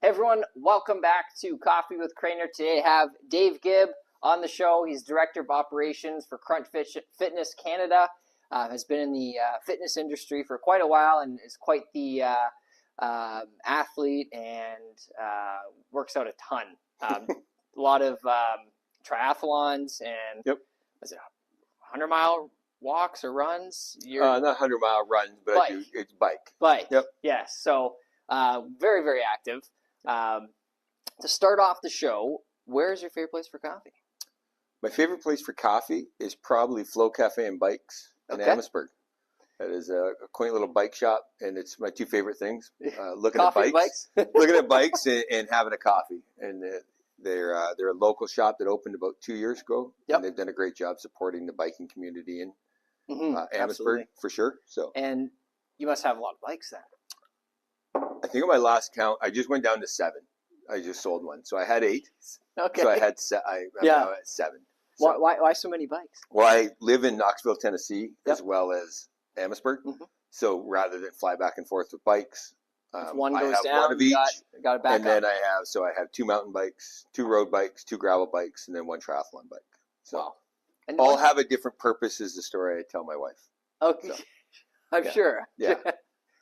Hey everyone, welcome back to Coffee with Crainer. Today I have Dave Gibb on the show. He's Director of Operations for Crunch Fitness Canada. Has been in the fitness industry for quite a while and is quite the athlete and works out a ton. A lot of triathlons and was it 100-mile walks or runs? Not 100-mile runs, but it's bike. Bike. Yep. Yes. So very, very active. To start off the show, where's your favorite place for coffee? My favorite place for coffee is probably Flow Cafe and Bikes in Amherstburg. That is a quaint little bike shop, and it's my two favorite things: looking at bikes, looking at bikes, and having a coffee. And they're a local shop that opened about 2 years ago, and they've done a great job supporting the biking community in Amherstburg for sure. So, and you must have a lot of bikes then. I think on my last count, I just went down to 7. I just sold one, so I had 8. Okay. So I'm now at 7. So, why so many bikes? Well, I live in Knoxville, Tennessee, as well as Amherstburg. So rather than fly back and forth with bikes, if one goes I have down, one of each, got it back and then I have 2 mountain bikes, 2 road bikes, 2 gravel bikes, and then 1 triathlon bike. So and all have a different purpose. Is the story I tell my wife. Okay, so, I'm sure. Yeah.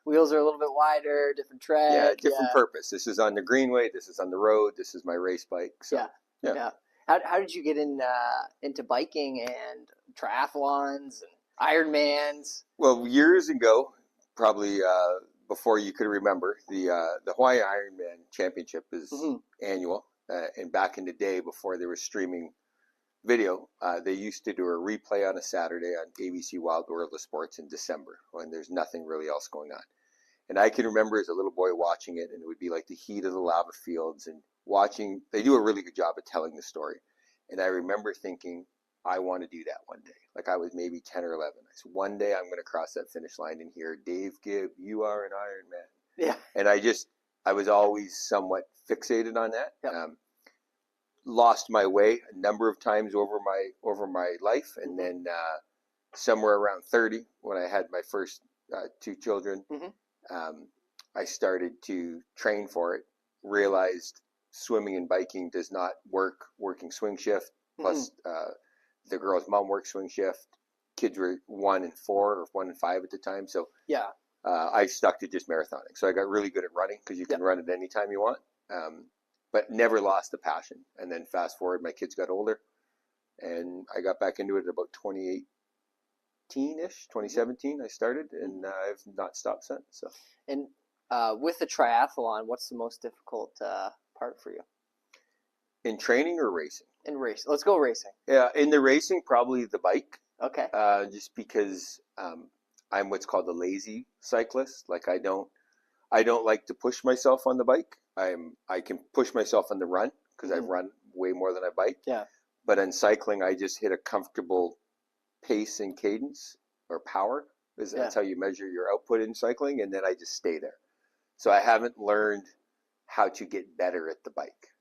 Wheels are a little bit wider, different tread. Yeah, different purpose. This is on the greenway. This is on the road. This is my race bike. So, yeah. How did you get into biking and triathlons and Ironmans? Well, years ago, probably before you could remember, the Hawaii Ironman Championship is annual. And back in the day, before there was streaming video, they used to do a replay on a Saturday on ABC Wild World of Sports in December when there's nothing really else going on. And I can remember as a little boy watching it, and it would be like the heat of the lava fields and watching. They do a really good job of telling the story. And I remember thinking, I want to do that one day. Like I was maybe 10 or 11. I said, one day I'm going to cross that finish line and hear, Dave Gibb, you are an Ironman. Yeah. And I was always somewhat fixated on that. Yep. Lost my way a number of times over my life, and then somewhere around 30, when I had my first 2 children, I started to train for it. Realized swimming and biking does not work working swing shift. Plus, the girl's mom worked swing shift. Kids were 1 and 4 or 1 and 5 at the time, so I stuck to just marathoning. So I got really good at running because you can run it anytime you want. But never lost the passion. And then fast forward, my kids got older, and I got back into it at about 2018-ish, 2017 I started, and I've not stopped since. So. And with the triathlon, what's the most difficult part for you? In training or racing? In racing. Let's go racing. Yeah, in the racing, probably the bike. Okay. Just because I'm what's called a lazy cyclist. Like I don't like to push myself on the bike. I can push myself on the run because I've run way more than I bike. Yeah. But in cycling, I just hit a comfortable pace and cadence or power. That's how you measure your output in cycling, and then I just stay there. So I haven't learned how to get better at the bike.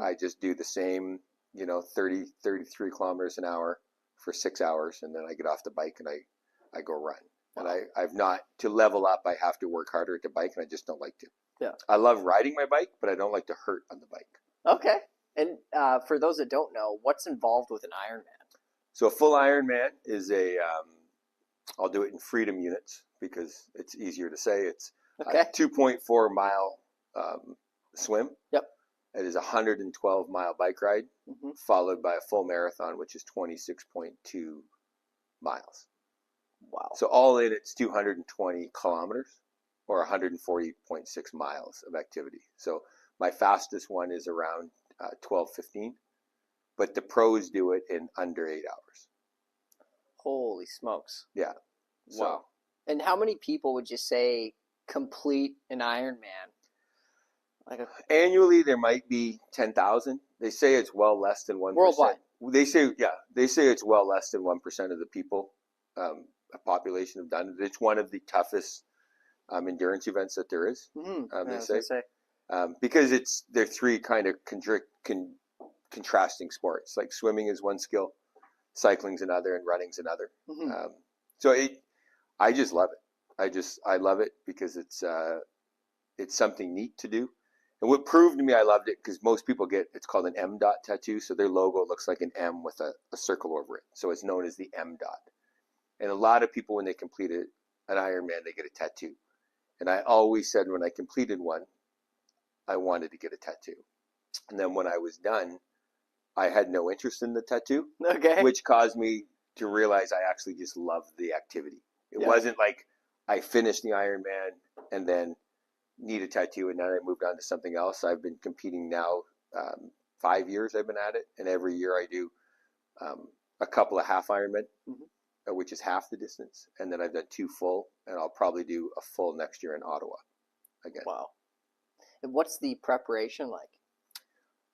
I just do the same, 30, 33 kilometers an hour for 6 hours, and then I get off the bike and I go run. And I've not, to level up, I have to work harder at the bike, and I just don't like to. Yeah. I love riding my bike, but I don't like to hurt on the bike. Okay. And for those that don't know, what's involved with an Ironman? So a full Ironman is I'll do it in freedom units because it's easier to say. It's a 2.4 mile swim. Yep. It is a 112-mile bike ride, followed by a full marathon, which is 26.2 miles. Wow. So all in, it's 220 kilometers or 140.6 miles of activity. So my fastest one is around 12:15, but the pros do it in under 8 hours. Holy smokes. Yeah. Wow. And how many people would you say complete an Ironman? Annually, there might be 10,000. They say it's well less than 1%. Worldwide. They say it's well less than 1% of the people, a population have done it. It's one of the toughest endurance events that there is. They say. Because they're 3 kind of contrasting sports. Like swimming is one skill, cycling's another, and running's another. I just love it. I love it because it's something neat to do. And what proved to me I loved it, because most people get, it's called an M dot tattoo. So their logo looks like an M with a circle over it. So it's known as the M dot. And a lot of people, when they complete an Ironman, they get a tattoo. And I always said when I completed one, I wanted to get a tattoo. And then when I was done, I had no interest in the tattoo, which caused me to realize I actually just loved the activity. It wasn't like I finished the Ironman and then need a tattoo and then I moved on to something else. I've been competing now 5 years I've been at it, and every year I do a couple of half Ironman, which is half the distance, and then I've done 2 full, and I'll probably do a full next year in Ottawa again. Wow. And what's the preparation like?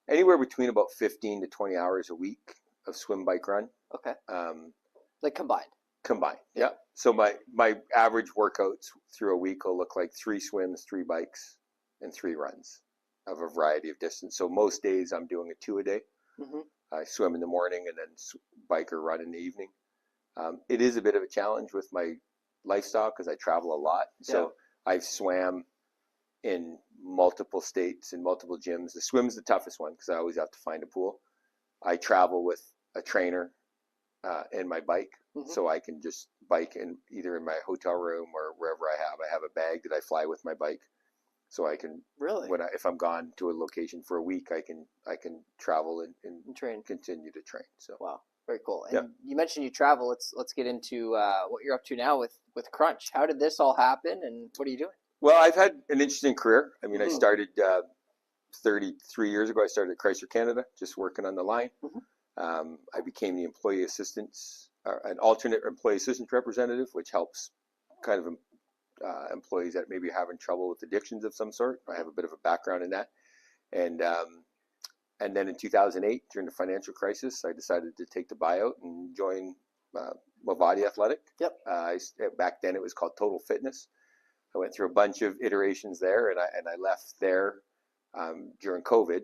Anywhere between about 15 to 20 hours a week of swim, bike, run. Okay. Like combined? Combined, yeah. So my average workouts through a week will look like 3 swims, 3 bikes, and 3 runs of a variety of distance. So most days I'm doing a 2 a day. I swim in the morning and then bike or run in the evening. It is a bit of a challenge with my lifestyle because I travel a lot. So I've swam in multiple states and multiple gyms. The swim's the toughest one because I always have to find a pool. I travel with a trainer and my bike, so I can just bike in either in my hotel room or wherever I have. I have a bag that I fly with my bike, so I can if I'm gone to a location for a week, I can travel and train, continue to train. So wow, very cool. And you mentioned you travel. Let's get into what you're up to now with Crunch. How did this all happen, and what are you doing? Well, I've had an interesting career. I mean, I started 33 years ago. I started at Crainer, Canada, just working on the line. I became the employee assistance, an alternate employee assistance representative, which helps kind of employees that maybe are having trouble with addictions of some sort. I have a bit of a background in that. And then in 2008, during the financial crisis, I decided to take the buyout and join Movati Athletic. Back then it was called Total Fitness. I went through a bunch of iterations there, and I left there during COVID.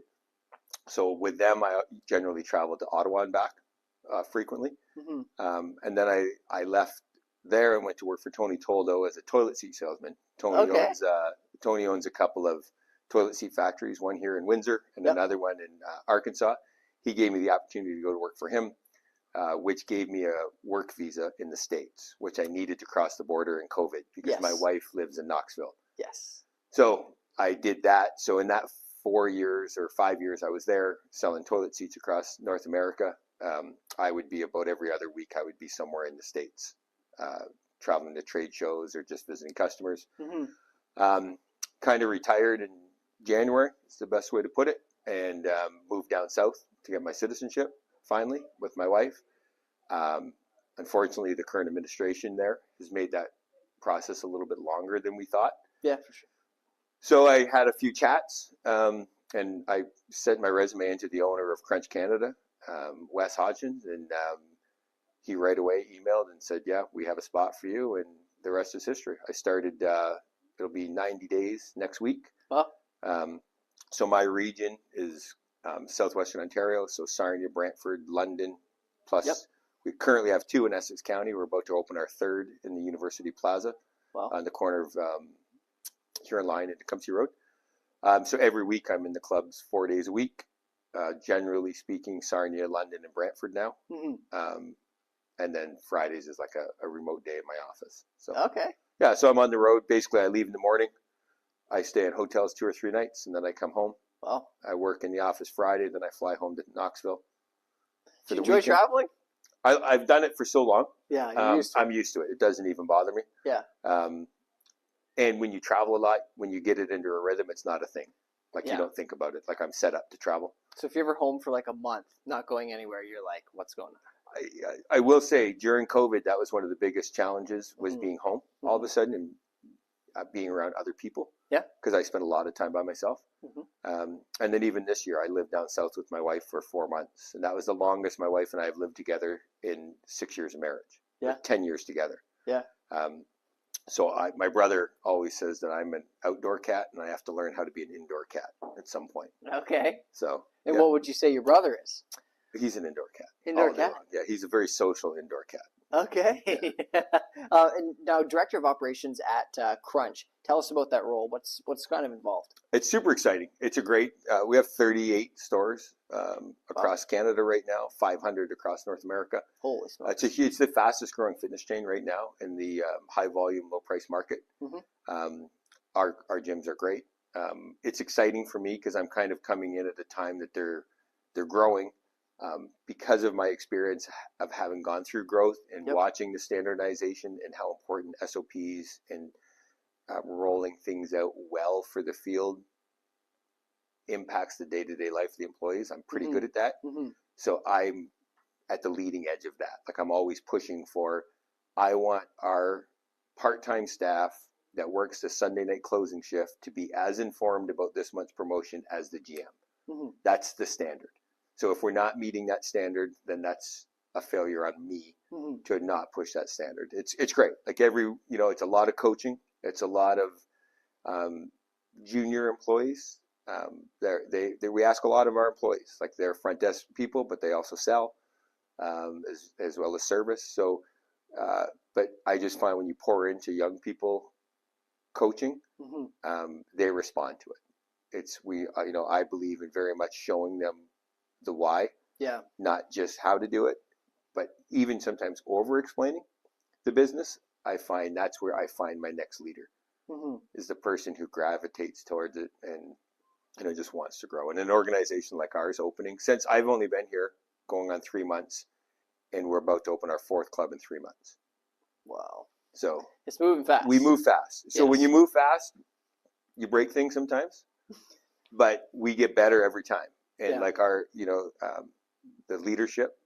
So with them, I generally traveled to Ottawa and back frequently. And then I left there and went to work for Tony Toldo as a toilet seat salesman. Tony owns a couple of toilet seat factories, one here in Windsor and another one in Arkansas. He gave me the opportunity to go to work for him, which gave me a work visa in the States, which I needed to cross the border in COVID because my wife lives in Knoxville. So I did that. So in that 4 years or 5 years I was there selling toilet seats across North America, I would be about every other week, I would be somewhere in the States, traveling to trade shows or just visiting customers. Kind of retired in January, it's the best way to put it, and moved down south to get my citizenship finally with my wife. Unfortunately, the current administration there has made that process a little bit longer than we thought. Yeah, for sure. So I had a few chats, and I sent my resume into the owner of Crunch Canada, Wes Hodgins, and he right away emailed and said, yeah, we have a spot for you, and the rest is history. I started, it'll be 90 days next week. So my region is southwestern Ontario, so Sarnia, Brantford, London, plus we currently have 2 in Essex County. We're about to open our 3rd in the University Plaza on the corner of Huron Line and Tecumseh Road. So every week I'm in the clubs 4 days a week. Generally speaking, Sarnia, London, and Brantford now. And then Fridays is like a remote day in my office. So so I'm on the road. Basically, I leave in the morning. I stay in hotels 2 or 3 nights, and then I come home. I work in the office Friday, then I fly home to Knoxville. Do you enjoy traveling? I've done it for so long. I'm used to it. It doesn't even bother me. And when you travel a lot, when you get it into a rhythm, it's not a thing. Like you don't think about it. Like I'm set up to travel. So if you're ever home for like a month, not going anywhere, you're like, what's going on? I will say during COVID, that was one of the biggest challenges was being home all of a sudden and being around other people. Because I spent a lot of time by myself. And then even this year, I lived down south with my wife for 4 months. And that was the longest my wife and I have lived together in 6 years of marriage. 10 years together. So my brother always says that I'm an outdoor cat and I have to learn how to be an indoor cat at some point. So. And what would you say your brother is? He's an indoor cat. Indoor cat? Yeah, he's a very social indoor cat. Okay. And now, director of operations at Crunch. Tell us about that role. What's kind of involved? It's super exciting. It's a great. We have 38 stores across Wow. Canada right now, 500 across North America. Holy smokes. It's the fastest growing fitness chain right now in the high volume, low price market. Mhm. Our gyms are great. It's exciting for me because I'm kind of coming in at the time that they're growing. Because of my experience of having gone through growth and Yep. watching the standardization and how important SOPs and rolling things out well for the field impacts the day-to-day life of the employees. I'm pretty good at that. Mhm. So I'm at the leading edge of that. Like I'm always pushing for, I want our part-time staff that works the Sunday night closing shift to be as informed about this month's promotion as the GM. Mhm. That's the standard. So if we're not meeting that standard, then that's a failure on me Mhm. to not push that standard. It's great. Like it's a lot of coaching. It's a lot of junior employees. We ask a lot of our employees, like they're front desk people, but they also sell as well as service. So, but I just find when you pour into young people coaching, they respond to it. I believe in very much showing them the why, Yeah. not just how to do it, but even sometimes over explaining the business. I find that's where I find my next leader is the person who gravitates towards it and just wants to grow. And an organization like ours opening, since I've only been here going on 3 months, and we're about to open our 4th club in 3 months. Wow. So It's moving fast. we move fast. So when Yes. you move fast, you break things sometimes, but we get better every time. And Yeah. like the leadership,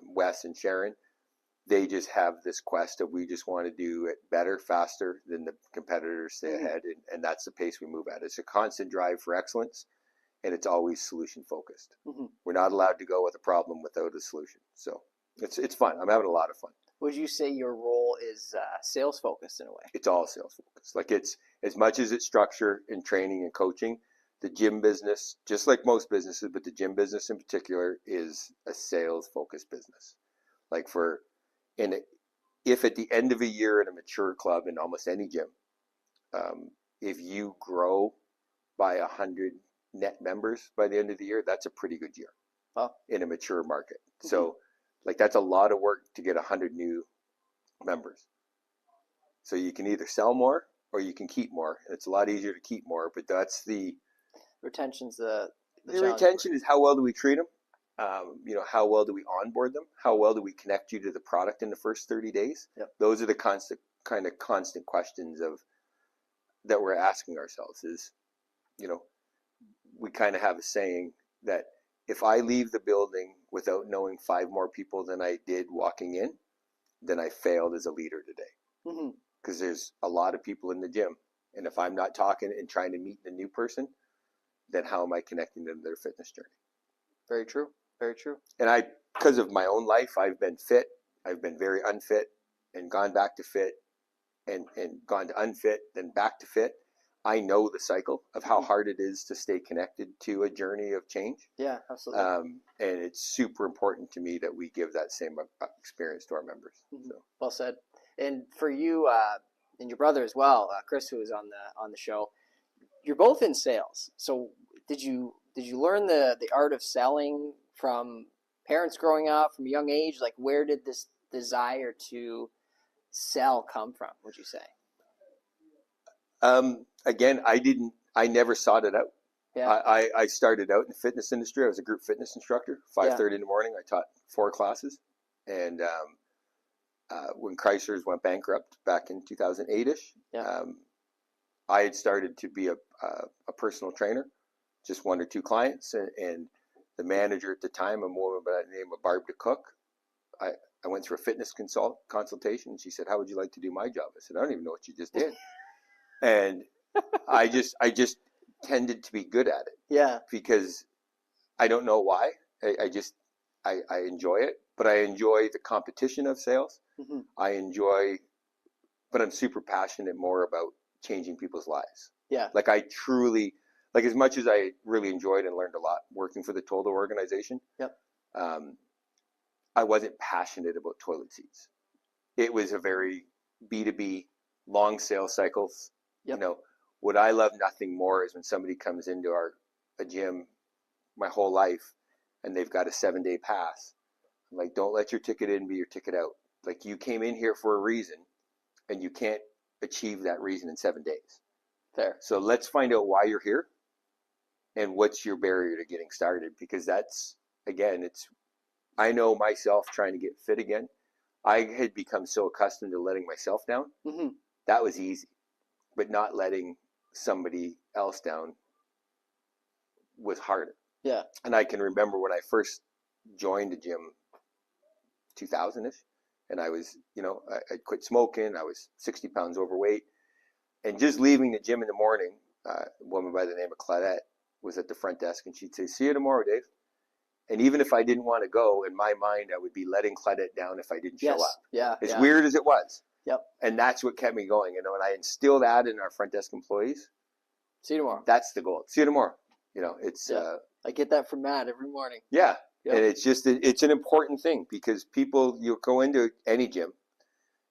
Wes and Sharon, they just have this quest of we just want to do it better, faster than the competitors, stay ahead, and that's the pace we move at. It's a constant drive for excellence, and it's always solution focused. We're not allowed to go with a problem without a solution. So it's fun. I'm having a lot of fun. Would you say your role is sales focused in a way? It's all sales focused. Like it's as much as it's structure and training and coaching. The gym business, just like most businesses, but the gym business in particular, is a sales focused business. Like if at the end of a year in a mature club in almost any gym, if you grow by 100 net members by the end of the year, that's a pretty good year in a mature market. So like that's a lot of work to get 100 new members. So you can either sell more or you can keep more. It's a lot easier to keep more, but that's the retention's the retention is how well do we treat them? How well do we onboard them? How well do we connect you to the product in the first 30 days? Yep. Those are the constant questions that we're asking ourselves is, we kind of have a saying that if I leave the building without knowing 5 more people than I did walking in, then I failed as a leader today. Because there's a lot of people in the gym. And if I'm not talking and trying to meet the new person, then how am I connecting them to their fitness journey? Very true. Very true. And because of my own life, I've been fit, I've been very unfit, and gone back to fit, and gone to unfit, then back to fit. I know the cycle of how hard it is to stay connected to a journey of change. Yeah, absolutely. And it's super important to me that we give that same experience to our members. So. Well said. And for you and your brother as well, Chris, who was on the show, you're both in sales. So did you learn the art of selling from parents growing up from a young age? Like, where did this desire to sell come from, would you say? Again, I never sought it out. Yeah. I started out in the fitness industry. I was a group fitness instructor. 5:30 in the morning, I taught 4 classes. And when Chrysler's went bankrupt back in 2008-ish, I had started to be a personal trainer, just 1 or 2 clients. And the manager at the time, a woman by the name of Barb DeCook, I went through a fitness consultation. And she said, "How would you like to do my job?" I said, "I don't even know what you just did." And I just tended to be good at it. Yeah. Because I don't know why. I enjoy it, but I enjoy the competition of sales. But I'm super passionate more about changing people's lives. Yeah. Like I truly, like as much as I really enjoyed and learned a lot working for the Total organization. Yep. I wasn't passionate about toilet seats. It was a very B2B, long sales cycles. Yep. You know, what I love nothing more is when somebody comes into a gym my whole life and they've got a 7-day pass. I'm like, don't let your ticket in be your ticket out. Like, you came in here for a reason and you can't achieve that reason in 7 days. Fair. So let's find out why you're here and what's your barrier to getting started, because that's, again, I know myself trying to get fit again. I had become so accustomed to letting myself down. Mm-hmm. That was easy, but not letting somebody else down was harder. Yeah. And I can remember when I first joined the gym, 2000-ish, and I was, I quit smoking. I was 60 pounds overweight, and just leaving the gym in the morning, a woman by the name of Claudette was at the front desk, and she'd say, "See you tomorrow, Dave." And even if I didn't want to go, in my mind, I would be letting Claudette down if I didn't show up. Yeah. As weird as it was. Yep. And that's what kept me going. And I instilled that in our front desk employees. See you tomorrow. That's the goal. See you tomorrow. It's. Yeah. I get that from Matt every morning. Yeah. Yep. And it's an important thing, because people, you go into any gym,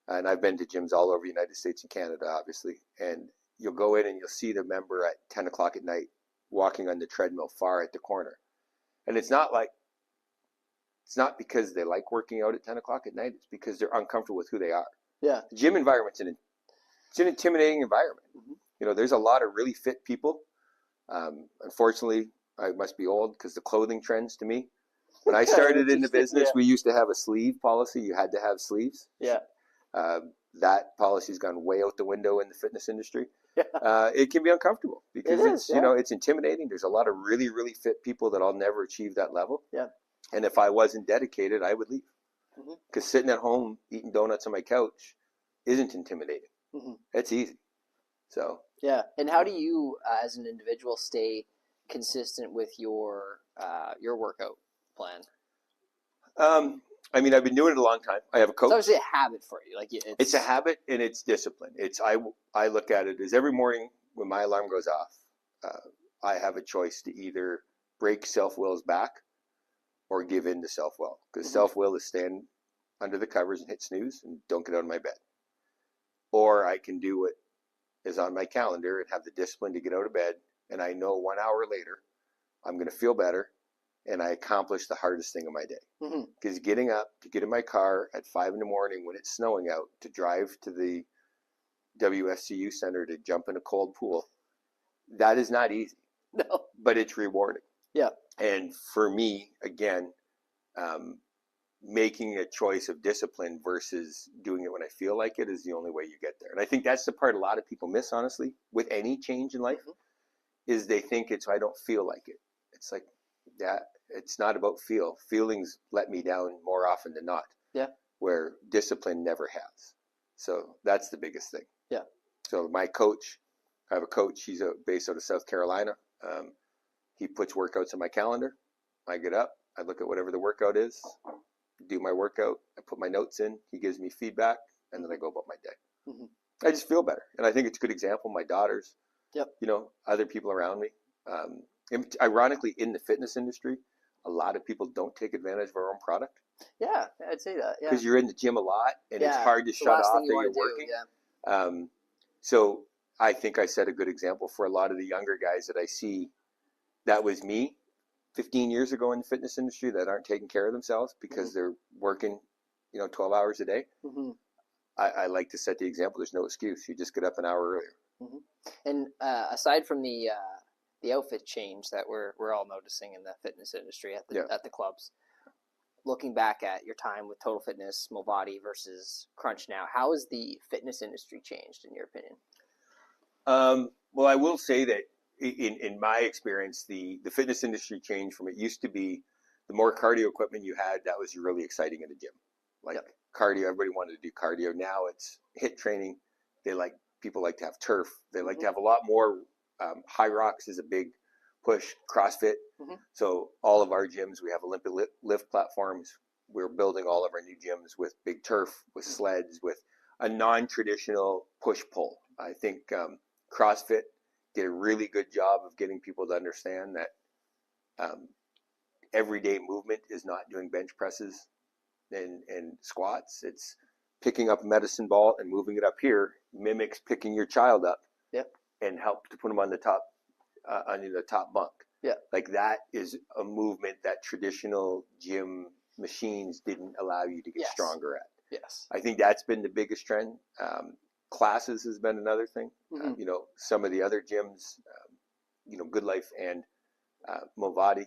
and I've been to gyms all over the United States and Canada, obviously, and you'll go in and you'll see the member at 10 o'clock at night walking on the treadmill far at the corner. And it's not because they like working out at 10 o'clock at night. It's because they're uncomfortable with who they are. Yeah. The gym environment's an intimidating environment. Mm-hmm. There's a lot of really fit people. Unfortunately, I must be old, because the clothing trends to me. When I started in the business, we used to have a sleeve policy. You had to have sleeves. Yeah. That policy's gone way out the window in the fitness industry. It can be uncomfortable, because it's intimidating. There's a lot of really, really fit people that'll never achieve that level. Yeah. And if I wasn't dedicated, I would leave. Because sitting at home eating donuts on my couch isn't intimidating. Mm-hmm. It's easy. So. Yeah. And how do you, as an individual, stay consistent with your workout plan? I've been doing it a long time. I have a coach. It's obviously a habit for you. Like it's a habit, and it's discipline. I look at it as every morning when my alarm goes off, I have a choice to either break self-will's back or give in to self-will. Because self-will is stand under the covers and hit snooze and don't get out of my bed. Or I can do what is on my calendar and have the discipline to get out of bed, and I know 1 hour later I'm going to feel better, and I accomplished the hardest thing of my day. Because getting up to get in my car at 5 a.m. when it's snowing out to drive to the WSCU center to jump in a cold pool, that is not easy. No. But it's rewarding. Yeah. And for me, again, making a choice of discipline versus doing it when I feel like it is the only way you get there. And I think that's the part a lot of people miss, honestly, with any change in life, is they think it's, I don't feel like it. It's like, yeah, it's not about feel. Feelings let me down more often than not. Yeah. Where discipline never has. So that's the biggest thing. Yeah. So my coach, I have a coach, he's based out of South Carolina. He puts workouts in my calendar. I get up, I look at whatever the workout is, do my workout, I put my notes in, he gives me feedback, and then I go about my day. I just feel better. And I think it's a good example. My daughters, other people around me. Ironically, in the fitness industry, a lot of people don't take advantage of our own product. Yeah, I'd say that. Yeah. Because you're in the gym a lot, and it's hard to shut off that you're working. Yeah. So I think I set a good example for a lot of the younger guys that I see. That was me 15 years ago in the fitness industry that aren't taking care of themselves because they're working, 12 hours a day. I like to set the example. There's no excuse. You just get up an hour earlier. And aside from the outfit change that we're all noticing in the fitness industry at the clubs, looking back at your time with Total Fitness, Movati versus Crunch now, how has the fitness industry changed in your opinion? Well, I will say that in my experience, the fitness industry changed from, it used to be the more cardio equipment you had, that was really exciting in the gym. Cardio, everybody wanted to do cardio. Now it's HIIT training. People like to have turf. They like to have a lot more. High rocks is a big push. CrossFit. So all of our gyms, we have Olympic lift platforms. We're building all of our new gyms with big turf, with sleds, with a non-traditional push-pull. I think CrossFit did a really good job of getting people to understand that everyday movement is not doing bench presses and squats. It's picking up a medicine ball and moving it up here mimics picking your child up. Yep. And help to put them on the top bunk. Yeah. Like that is a movement that traditional gym machines didn't allow you to get stronger at. Yes. I think that's been the biggest trend. Classes has been another thing. Mm-hmm. Some of the other gyms, Good Life and Movati,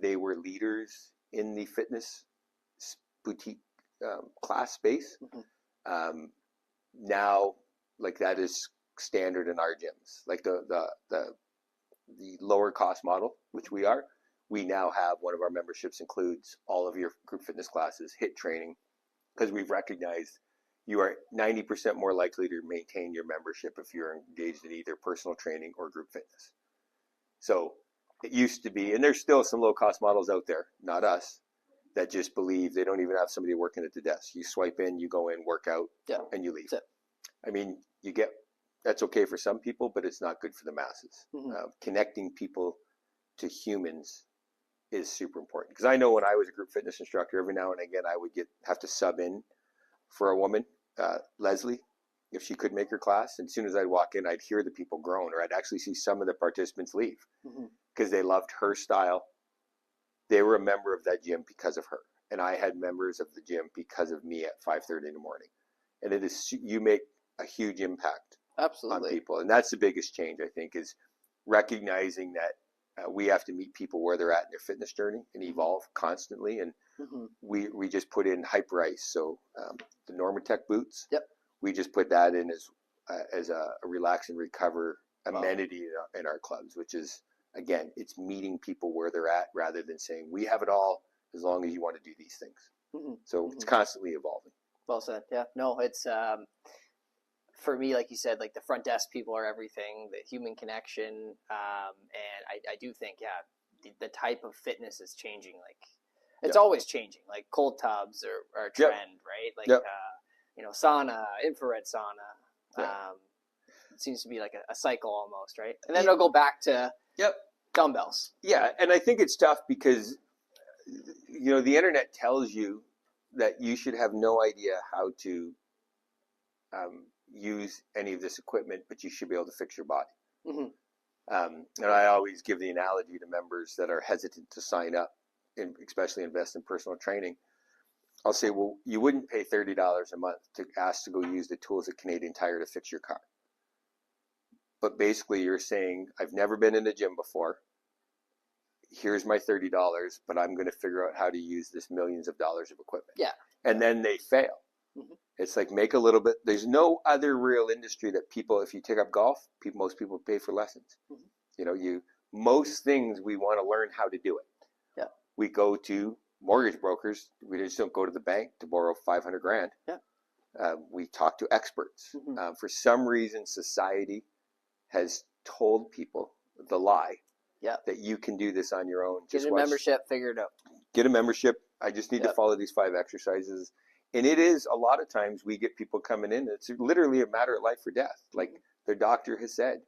they were leaders in the fitness boutique class space. Mm-hmm. Now, like that is standard in our gyms. Like the lower cost model, which we are, we now have one of our memberships includes all of your group fitness classes, HIIT training, because we've recognized you are 90% more likely to maintain your membership if you're engaged in either personal training or group fitness. So it used to be, and there's still some low cost models out there, not us, that just believe they don't even have somebody working at the desk. You swipe in, you go in, work out, and you leave. I mean, that's okay for some people, but it's not good for the masses. Mm-hmm. Connecting people to humans is super important. Because I know when I was a group fitness instructor, every now and again I would have to sub in for a woman, Leslie, if she could make her class. And as soon as I'd walk in, I'd hear the people groan, or I'd actually see some of the participants leave because they loved her style. They were a member of that gym because of her. And I had members of the gym because of me at 5:30 in the morning. And you make a huge impact. Absolutely. On people. And that's the biggest change, I think, is recognizing that we have to meet people where they're at in their fitness journey and evolve constantly. And we just put in Hyper Ice. So the Normatec boots, we just put that in as a relax and recover amenity in our clubs, which is, again, it's meeting people where they're at rather than saying we have it all as long as you want to do these things. So it's constantly evolving. Well said. Yeah. No, it's for me, like you said, like the front desk people are everything, the human connection. And I do think, the type of fitness is changing. Like it's always changing. Like cold tubs are a trend, right? Like, sauna, infrared sauna. It seems to be like a cycle almost, right? And then it'll go back to dumbbells. Yeah. And I think it's tough because, the internet tells you that you should have no idea how to use any of this equipment, but you should be able to fix your body. And I always give the analogy to members that are hesitant to sign up and especially invest in personal training. I'll say, well, you wouldn't pay $30 a month to ask to go use the tools at Canadian Tire to fix your car. But basically you're saying, I've never been in a gym before. Here's my $30, but I'm going to figure out how to use this millions of dollars of equipment. Yeah. And then they fail. It's like make a little bit. There's no other real industry that people, if you take up golf, most people pay for lessons. Most things we want to learn how to do it. Yeah. We go to mortgage brokers. We just don't go to the bank to borrow $500,000. Yeah. We talk to experts. For some reason, society has told people the lie that you can do this on your own. Get a membership, figure it out. Get a membership. I just need to follow these 5 exercises. And it is a lot of times we get people coming in. It's literally a matter of life or death. Like their doctor has said,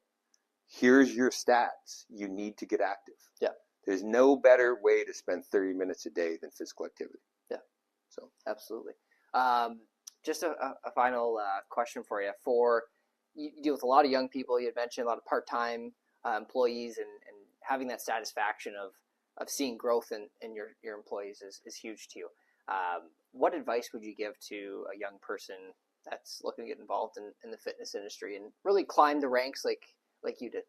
here's your stats. You need to get active. Yeah. There's no better way to spend 30 minutes a day than physical activity. Yeah. So absolutely. Just a final question for you. You deal with a lot of young people. You had mentioned a lot of part-time employees, and having that satisfaction of seeing growth in your employees is huge to you. What advice would you give to a young person that's looking to get involved in the fitness industry and really climb the ranks like you did?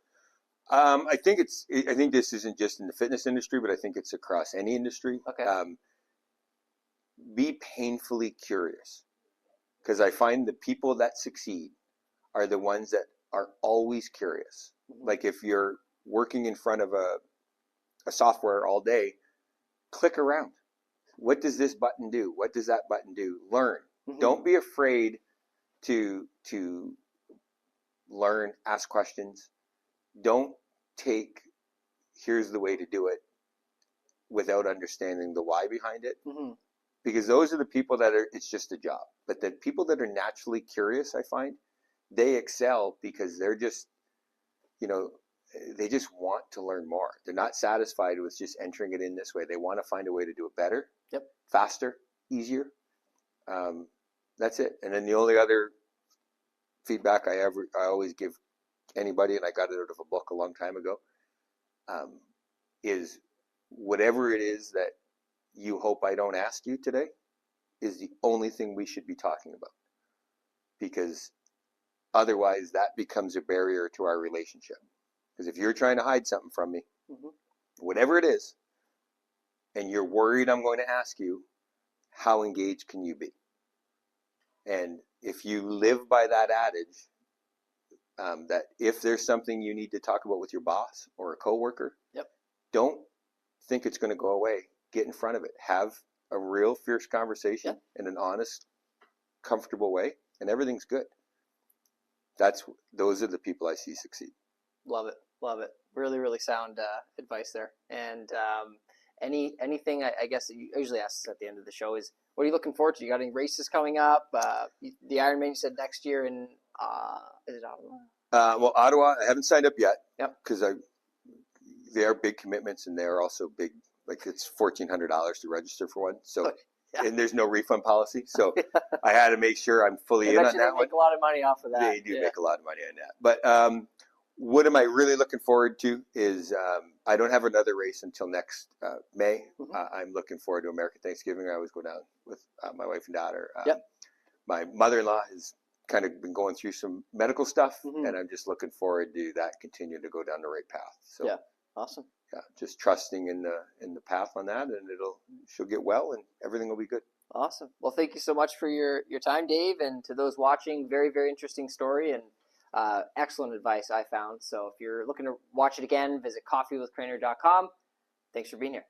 I think this isn't just in the fitness industry, but I think it's across any industry. Okay. Be painfully curious, because I find the people that succeed are the ones that are always curious. Like if you're working in front of a software all day, click around. What does this button do? What does that button do? Learn. Don't be afraid to learn, ask questions. Don't take, here's the way to do it without understanding the why behind it. Because those are the people it's just a job. But the people that are naturally curious, I find, they excel because they're just, they just want to learn more. They're not satisfied with just entering it in this way. They want to find a way to do it better, faster, easier. That's it. And then the only other feedback I always give anybody, and I got it out of a book a long time ago, is whatever it is that you hope I don't ask you today is the only thing we should be talking about, because otherwise that becomes a barrier to our relationship. Because if you're trying to hide something from me, whatever it is, and you're worried I'm going to ask you, how engaged can you be? And if you live by that adage, that if there's something you need to talk about with your boss or a coworker, don't think it's going to go away. Get in front of it. Have a real fierce conversation in an honest, comfortable way, and everything's good. Those are the people I see succeed. Love it. Really, really sound advice there. And anything I guess that you usually ask us at the end of the show is, what are you looking forward to? You got any races coming up? The Ironman you said next year in is it Ottawa? Well, Ottawa, I haven't signed up yet. Because they are big commitments, and they are also big. Like, it's $1,400 to register for one. So, and there's no refund policy. So I had to make sure I'm fully in on that one. They make a lot of money off of that. They do make a lot of money on that. But what am I really looking forward to is I don't have another race until next May. I'm looking forward to American Thanksgiving. I always go down with my wife and daughter. My mother-in-law has kind of been going through some medical stuff, and I'm just looking forward to that continuing to go down the right path. So awesome. Just trusting in the path on that, and she'll get well, and everything will be good. Awesome. Well, thank you so much for your time, Dave, and to those watching, very, very interesting story and excellent advice I found. So if you're looking to watch it again, visit coffeewithcrainer.com. Thanks for being here.